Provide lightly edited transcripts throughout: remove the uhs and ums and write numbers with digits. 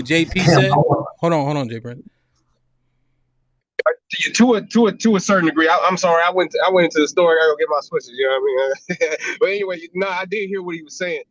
JP Damn, said. Hold on, J. Brent. To a certain degree. I'm sorry. I went into the store. I gotta go get my switches. You know what I mean? But anyway, no, I did hear what he was saying.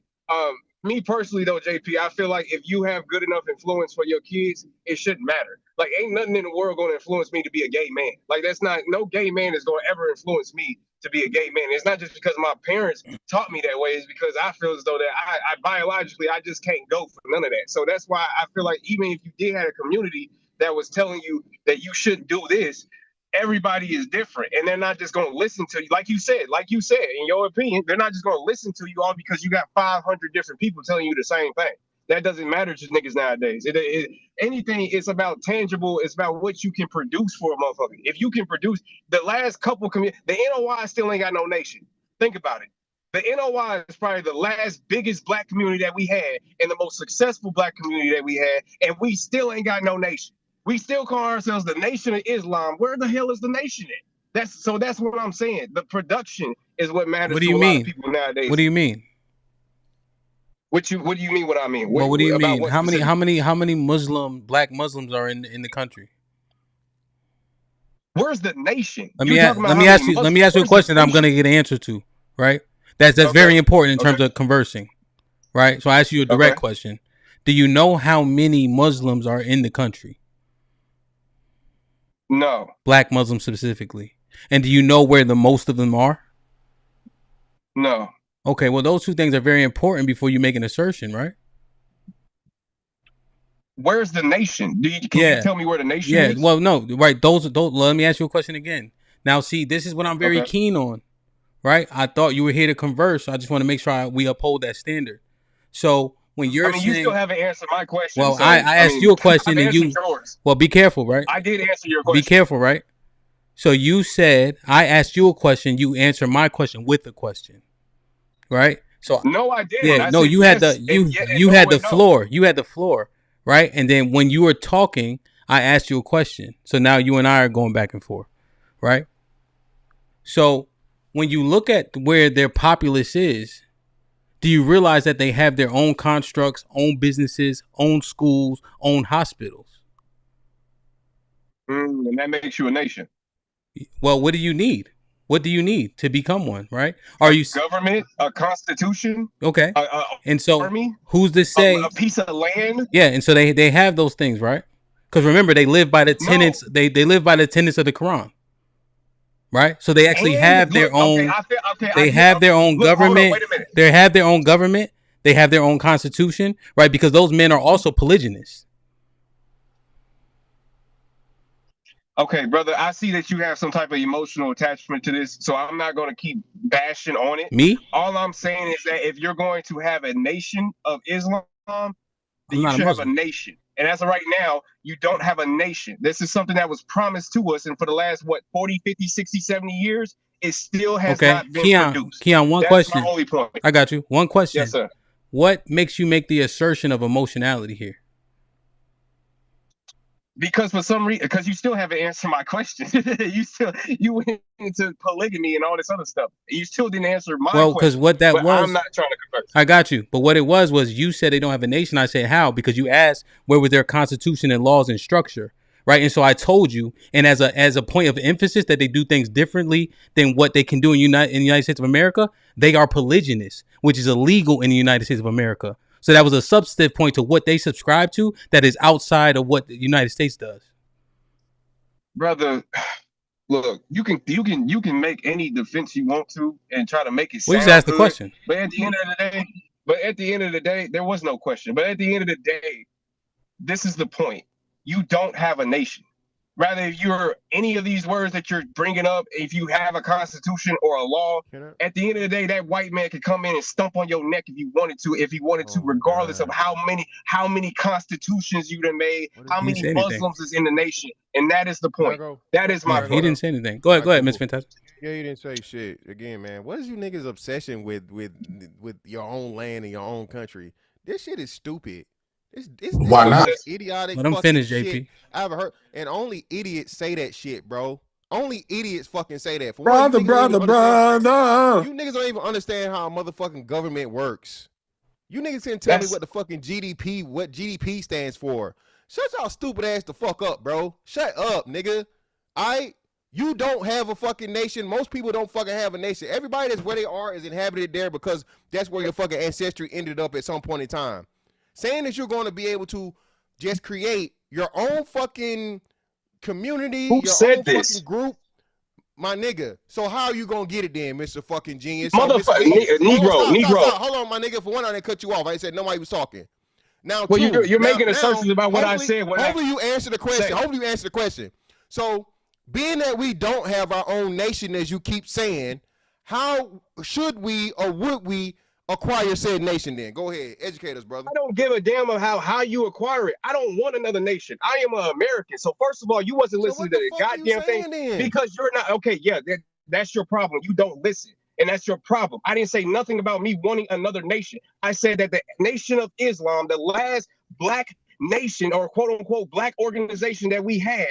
Me personally though, JP, I feel like if you have good enough influence for your kids, it shouldn't matter. Like, ain't nothing in the world going to influence me to be a gay man. Like, that's not, no gay man is going to ever influence me to be a gay man. It's not just because my parents taught me that way. It's because I feel as though that I biologically, I just can't go for none of that. So that's why I feel like even if you did have a community that was telling you that you shouldn't do this, everybody is different, and they're not just going to listen to you. Like you said, in your opinion, they're not just going to listen to you all because you got 500 different people telling you the same thing. That doesn't matter to niggas nowadays. Anything, it's about tangible. It's about what you can produce for a motherfucker. If you can produce, the last couple the NOI still ain't got no nation. Think about it. The NOI is probably the last biggest black community that we had and the most successful black community that we had, and we still ain't got no nation. We still call ourselves the Nation of Islam. Where the hell is the nation at? That's what I'm saying. The production is what matters to a lot of people nowadays. What do you mean? What do you mean? What I mean? What do you mean? How many black Muslims are in the country? Where's the nation? Let me ask you a question that I'm going to get an answer to. Right? That's okay. Very important in terms of conversing. Right? So I ask you a direct question. Do you know how many Muslims are in the country? No. Black Muslims specifically. And do you know where the most of them are? No. Okay, well, those two things are very important before you make an assertion, right? Where's the nation? Can you tell me where the nation is? Yeah, well, no, right. Those. Let me ask you a question again. Now, see, this is what I'm very keen on, right? I thought you were here to converse. So I just want to make sure we uphold that standard. So when you're saying, you still haven't answered my question. Well, so, I asked you a question and you. Yours. Well, be careful, right? I did answer your question. Be careful, right? So you said I asked you a question. You answered my question with a question, right? So no, I didn't. Yeah, no, you had you had the floor. You had the floor, right? And then when you were talking, I asked you a question. So now you and I are going back and forth, right? So when you look at where their populace is, do you realize that they have their own constructs, own businesses, own schools, own hospitals? And that makes you a nation. Well, what do you need? What do you need to become one, right? Are you government, a constitution? Okay. And so army, who's to say a piece of land? Yeah, and so they have those things, right? Because remember, they live by the tenets. No. They live by the tenets of the Quran, right? So they actually have their own. They have their own government. They have their own government. They have their own constitution, right? Because those men are also polygynous. Okay, brother, I see that you have some type of emotional attachment to this, so I'm not going to keep bashing on it. Me? All I'm saying is that if you're going to have a nation of Islam, then you should have a nation. And as of right now, you don't have a nation. This is something that was promised to us, and for the last, 40, 50, 60, 70 years, it still has not been produced. Keon, one question. That's my only point. I got you. One question. Yes, sir. What makes you make the assertion of emotionality here? Because for some reason, because you still haven't answered my question. you went into polygamy and all this other stuff. You still didn't answer my question. Well, because what that was, I'm not trying to convert. I got you. But what it was you said they don't have a nation. I said how? Because you asked where was their constitution and laws and structure, right? And so I told you, and as a point of emphasis that they do things differently than what they can do in the United States of America, they are polygynous, which is illegal in the United States of America. So that was a substantive point to what they subscribe to that is outside of what the United States does. Brother, look, you can make any defense you want to and try to make it sound just ask the question. But at the end of the day, there was no question. But at the end of the day, this is the point. You don't have a nation. Rather, if you're any of these words that you're bringing up, if you have a constitution or a law, at the end of the day, that white man could come in and stomp on your neck if he wanted to, regardless of how many constitutions you done made, how many Muslims is in the nation. And that is the point. That is my point. He didn't say anything. Go ahead, Miss Fantastic. Yeah, you didn't say shit. Again, man, what is you niggas' obsession with your own land and your own country? This shit is stupid. It's Why not? Idiotic. Let them finish, JP. Shit I ever heard, and only idiots say that shit, bro. Only idiots fucking say that. Brother. You niggas don't even understand how a motherfucking government works. You niggas can tell me what the fucking what GDP stands for. Shut y'all stupid ass the fuck up, bro. Shut up, nigga. You don't have a fucking nation. Most people don't fucking have a nation. Everybody that's where they are is inhabited there because that's where your fucking ancestry ended up at some point in time. Saying that you're going to be able to just create your own fucking community, your own fucking group, my nigga. So how are you gonna get it then, Mr. fucking Genius? Motherfucker, Negro. Hold on, my nigga. For one, I didn't cut you off. I said nobody was talking. Now, well, you're making assumptions about what I said. Hopefully you answer the question. So, being that we don't have our own nation, as you keep saying, how should we or would we acquire said nation then? Go ahead, educate us, brother. I don't give a damn of how you acquire it. I don't want another nation. I am an American. So first of all, you wasn't listening to the goddamn thing then? Because you're not okay. Yeah, that's your problem. You don't listen, and that's your problem. I didn't say nothing about me wanting another nation. I said that the Nation of Islam, the last black nation or quote unquote black organization that we had,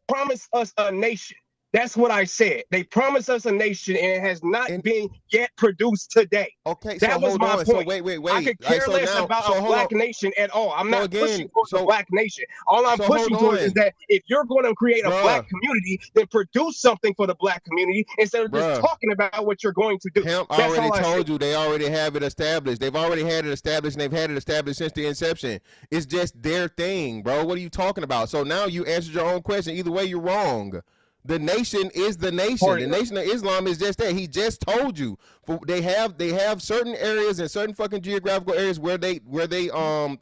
promised us a nation. That's what I said. They promised us a nation, and it has not been yet produced today. Okay, that was my point. So wait. I could care less about a black nation at all. I'm not pushing towards a black nation. All I'm pushing towards is that if you're going to create a black community, then produce something for the black community instead of just talking about what you're going to do. HAMP already told you they already have it established. They've already had it established, and they've had it established since the inception. It's just their thing, bro. What are you talking about? So now you answered your own question. Either way, you're wrong. The nation is the nation. The Nation of Islam is just that. He just told you. They have certain areas and certain fucking geographical areas where they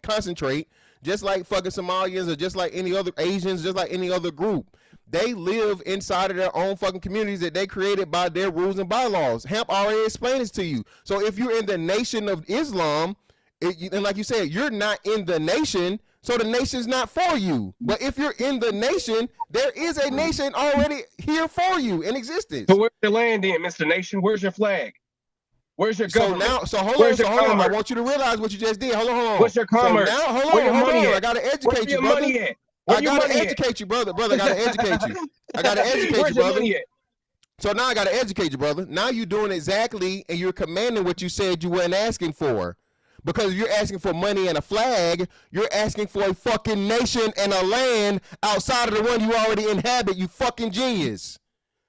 concentrate, just like fucking Somalians or just like any other Asians, just like any other group. They live inside of their own fucking communities that they created by their rules and bylaws. HAMP already explained this to you. So if you're in the Nation of Islam, and like you said, you're not in the nation. So the nation's not for you. But if you're in the nation, there is a nation already here for you in existence. So where's your land in, Mr. Nation? Where's your flag? Where's your government? So hold on. I want you to realize what you just did. Hold on. What's your commerce? So now, hold on. I gotta educate you, brother. I gotta educate you, brother. I gotta educate you. Where's your money at? So now I gotta educate you, brother. Now you're doing exactly, and you're commanding what you said you weren't asking for. Because you're asking for money and a flag, you're asking for a fucking nation and a land outside of the one you already inhabit, you fucking genius.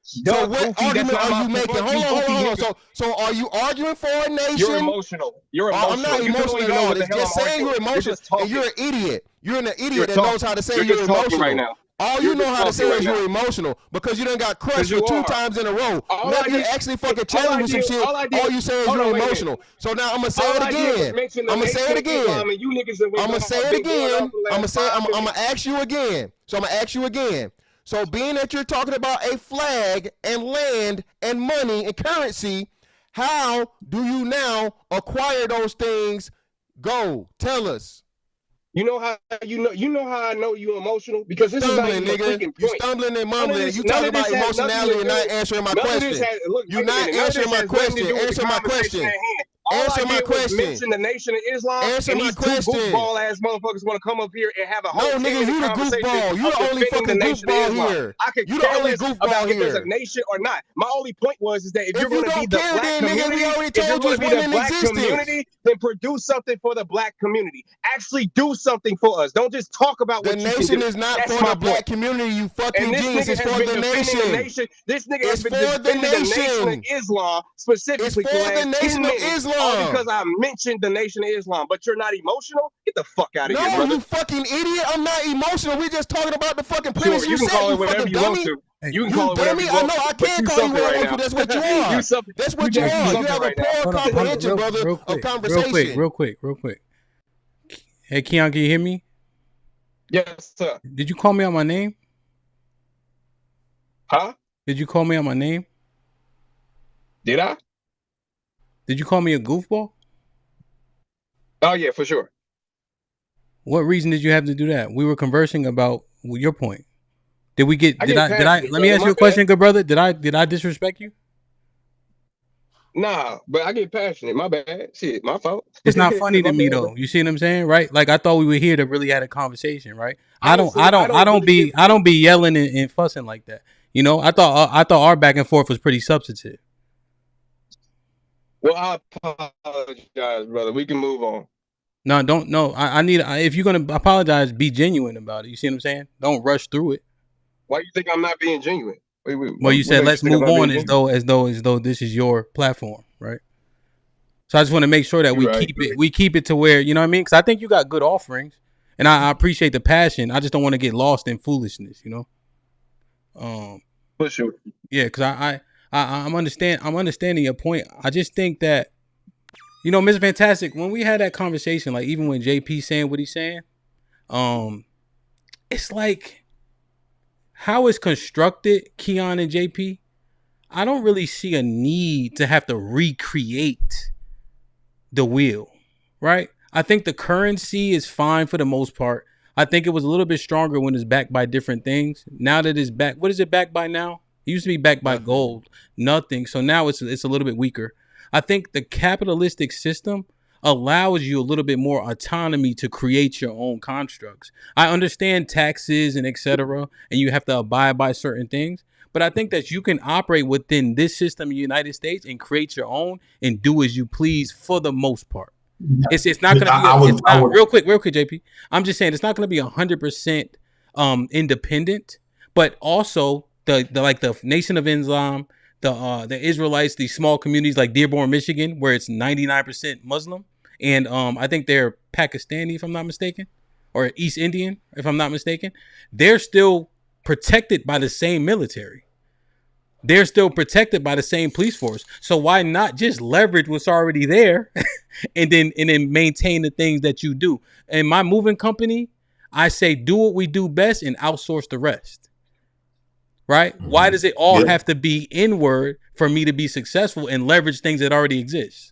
So what argument are you making? Hold on. So are you arguing for a nation? You're emotional. I'm not emotional at all. It's just saying you're emotional, and you're an idiot. You're an idiot that knows how to say you're emotional right now. All you know how to say is you're emotional because you done got crushed for 2 times in a row. Now you actually fucking challenge some shit. All you say is you're emotional. So now I'm gonna say it again. I'm gonna say it again. I'm gonna say it again. I'm gonna ask you again. So I'm gonna ask you again. So being that you're talking about a flag and land and money and currency, how do you now acquire those things? Go tell us. You know how how I know you emotional? Because this is not even a freaking point. You're stumbling and mumbling. You talking about emotionality and not answering my question. You're not answering my question. Answer my question. Answer my question. Mention the Nation of Islam. Answer my question. Goofball ass motherfuckers want to come up here and have a whole no, nigga, you the goofball. You the only fucking goofball here. I could care less about if there's a nation or not. My only point was that if you're going to be the black community, if you're going to be the black community, then produce something for the black community. Actually do something for us. Don't just talk about what you can do. The nation is not for the black community, you fucking genius. It's for the nation. This nigga has been defending the Nation of Islam specifically for the Nation of Islam. Because I mentioned the Nation of Islam, but you're not emotional? Get the fuck out of here, brother. No, you fucking idiot. I'm not emotional. We're just talking about the fucking premise. You can call it whatever you want to. You can call it whatever you want. I know I can't call you whatever you want to. That's what you are. That's what you are. You have a poor comprehension, brother, of conversation. Real quick. Hey, Keon, can you hear me? Yes, sir. Did you call me out my name? Huh? Did you call me out my name? Did I? Did you call me a goofball? Oh, yeah, for sure. What reason did you have to do that? We were conversing about your point. Did we get? Did I? Let me ask you a question, good brother. Did I disrespect you? Nah, but I get passionate. My bad. Shit, my fault. It's not funny to me though. You see what I'm saying, right? Like I thought we were here to really have a conversation, right? I don't be yelling and fussing like that. You know, I thought our back and forth was pretty substantive. Well, I apologize, brother. We can move on. No, don't. No, I need. If you're gonna apologize, be genuine about it. You see what I'm saying? Don't rush through it. Why do you think I'm not being genuine? Wait, Well, you what said makes you let's think I'm move not being on genuine? as though this is your platform, right? So I just want to make sure that You're we right. keep it to where you know what I mean. Because I think you got good offerings, and I appreciate the passion. I just don't want to get lost in foolishness, you know. For sure. Yeah, because I'm understanding your point. I just think that you know, Mr. Fantastic, when we had that conversation, like even when JP saying what he's saying, it's like how it's constructed, Keon and JP. I don't really see a need to have to recreate the wheel, right? I think the currency is fine for the most part. I think it was a little bit stronger when it's backed by different things. Now that it's back, what is it backed by now? It used to be backed by gold, nothing. So now it's a little bit weaker. I think the capitalistic system allows you a little bit more autonomy to create your own constructs. I understand taxes and etc. and you have to abide by certain things, but I think that you can operate within this system in the United States and create your own and do as you please for the most part. It's not going to be it's not real quick, JP. I'm just saying it's not going to be 100% independent, but also the like the Nation of Islam, the Israelites, these small communities like Dearborn, Michigan, where it's 99% Muslim, and I think they're Pakistani if I'm not mistaken, or East Indian if I'm not mistaken. They're still protected by the same military. They're still protected by the same police force. So why not just leverage what's already there and then maintain the things that you do? In my moving company, I say do what we do best and outsource the rest. Right? Why does it all have to be inward for me to be successful and leverage things that already exist?